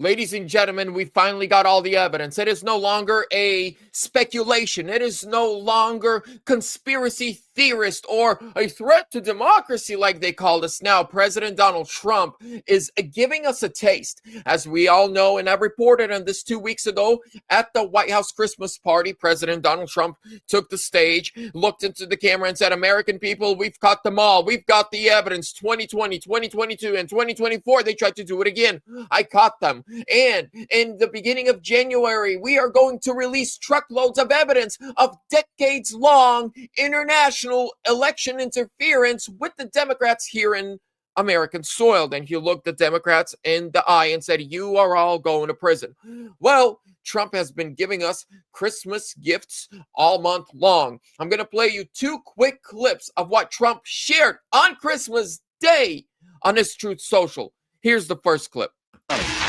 Ladies and gentlemen, we finally got all the evidence. It is no longer a speculation. It is no longer conspiracy theorist or a threat to democracy like they called us now. President Donald Trump is giving us a taste. As we all know, and I reported on this 2 weeks ago at the White House Christmas party, President Donald Trump took the stage, looked into the camera and said, American people, we've caught them all. We've got the evidence. 2020, 2022, and 2024, they tried to do it again. I caught them. And in the beginning of January, we are going to release truckloads of evidence of decades-long international election interference with the Democrats here in American soil. Then he looked the Democrats in the eye and said, you are all going to prison. Well, Trump has been giving us Christmas gifts all month long. I'm going to play you 2 quick clips of what Trump shared on Christmas Day on his Truth Social. Here's the first clip.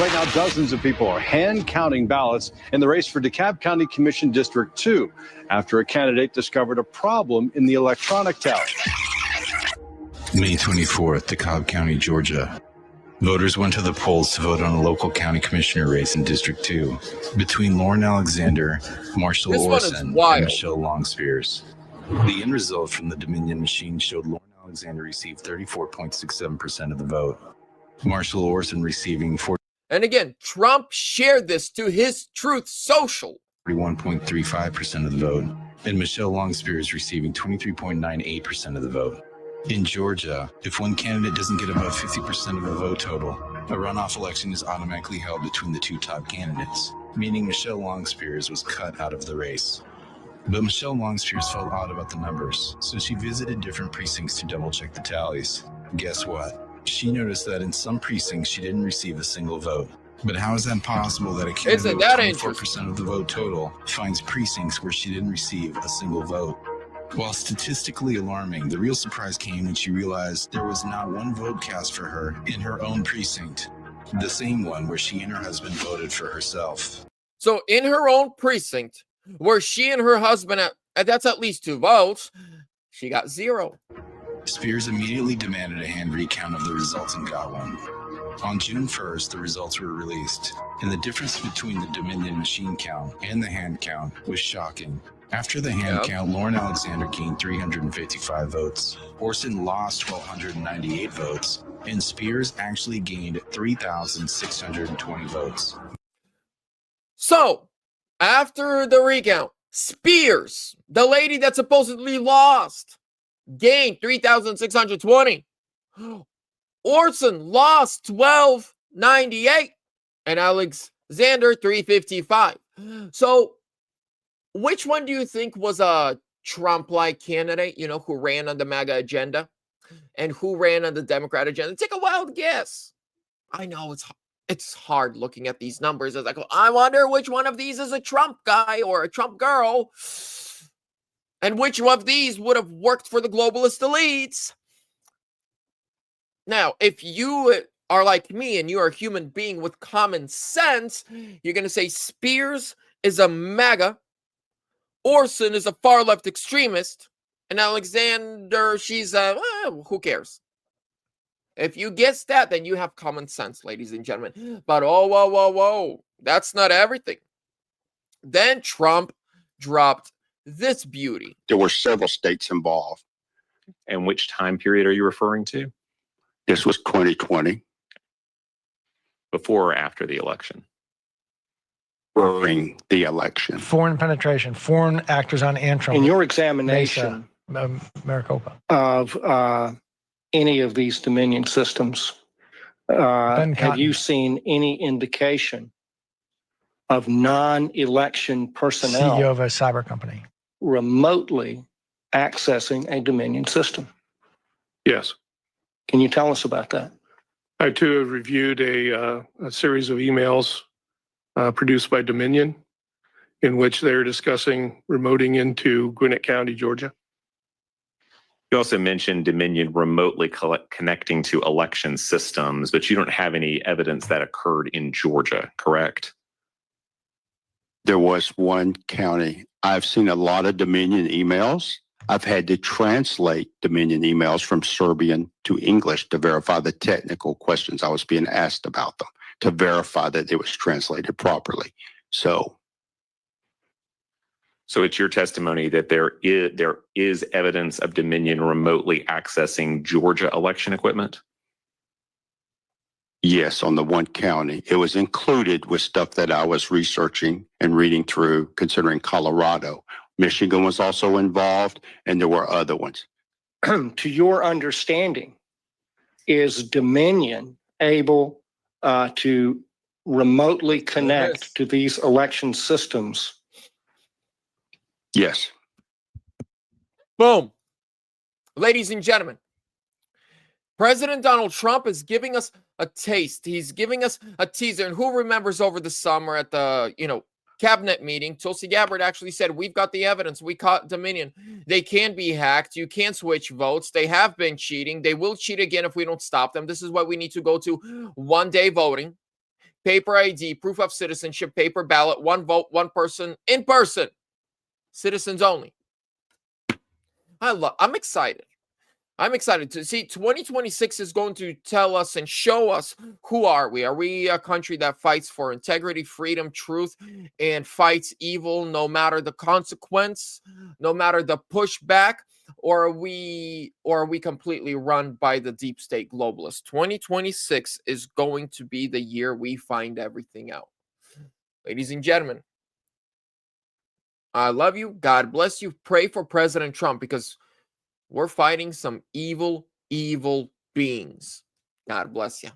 Right now, dozens of people are hand counting ballots in the race for DeKalb County Commission District 2 after a candidate discovered a problem in the electronic tally. May 24th, DeKalb County, Georgia. Voters went to the polls to vote on a local county commissioner race in District 2 between Lauren Alexander, Marshall Orson, and Michelle Longspears. The end result from the Dominion machine showed Lauren Alexander received 34.67% of the vote. Marshall Orson receiving 40. And again, Trump shared this to his Truth Social. 41.35% of the vote, and Michelle Longspears receiving 23.98% of the vote. In Georgia, if one candidate doesn't get above 50% of the vote total, a runoff election is automatically held between the 2 top candidates, meaning Michelle Longspears was cut out of the race. But Michelle Longspears felt odd about the numbers, so she visited different precincts to double-check the tallies. Guess what? She noticed that in some precincts she didn't receive a single vote. But how is that possible that a candidate with 24% of the vote total finds precincts where she didn't receive a single vote? While statistically alarming, the real surprise came when she realized there was not one vote cast for her in her own precinct, the same one where she and her husband voted for herself. So in her own precinct, where she and her husband, that's at least 2 votes, she got 0. Spears immediately demanded a hand recount of the results and got one. On June 1st, the results were released, and the difference between the Dominion machine count and the hand count was shocking. After the hand count, Lauren Alexander gained 355 votes, Orson lost 1,298 votes, and Spears actually gained 3,620 votes. So, after the recount, Spears, the lady that supposedly lost, gained 3,620. Orson lost 1,298, and Alexander 355. So, which one do you think was a Trump-like candidate, who ran on the MAGA agenda and who ran on the Democrat agenda? Take a wild guess. I know it's hard looking at these numbers as I go, I wonder which one of these is a Trump guy or a Trump girl, and which one of these would have worked for the globalist elites. Now, if you are like me and you are a human being with common sense, you're going to say Spears is a MAGA, Orson is a far-left extremist, and Alexander, she's who cares? If you guess that, then you have common sense, ladies and gentlemen. But whoa, that's not everything. Then Trump dropped this beauty. There were several states involved. And which time period are you referring to? This was 2020. Before or after the election? During the election. Foreign penetration, foreign actors on Antrim. In your examination Maricopa of any of these Dominion systems, have you seen any indication of non-election personnel, CEO of a cyber company, remotely accessing a Dominion system? Yes. Can you tell us about that? I too have reviewed a series of emails produced by Dominion in which they're discussing remoting into Gwinnett County, Georgia. You also mentioned Dominion remotely connecting to election systems, but you don't have any evidence that occurred in Georgia, correct? There was one county. I've seen a lot of Dominion emails. I've had to translate Dominion emails from Serbian to English to verify the technical questions I was being asked about them. to verify that it was translated properly. So it's your testimony that there is evidence of Dominion remotely accessing Georgia election equipment? yes, on the one county, it was included with stuff that I was researching and reading through, considering Colorado. Michigan was also involved, and there were other ones. To your understanding, is Dominion able to remotely connect to these election systems? Yes. Boom. Ladies and gentlemen, President Donald Trump is giving us a taste. He's giving us a teaser. And who remembers over the summer at the, cabinet meeting, Tulsi Gabbard actually said, we've got the evidence. We caught Dominion. They can be hacked. You can't switch votes. They have been cheating. They will cheat again if we don't stop them. This is why we need to go to one-day voting, paper ID, proof of citizenship, paper ballot, one vote, one person, in person, citizens only. I'm excited. I'm excited to see 2026 is going to tell us and show us who are we. Are we a country that fights for integrity, freedom, truth, and fights evil no matter the consequence, no matter the pushback, or are we completely run by the deep state globalists? 2026 is going to be the year we find everything out. Ladies and gentlemen, I love you. God bless you. Pray for President Trump because we're fighting some evil, evil beings. God bless you.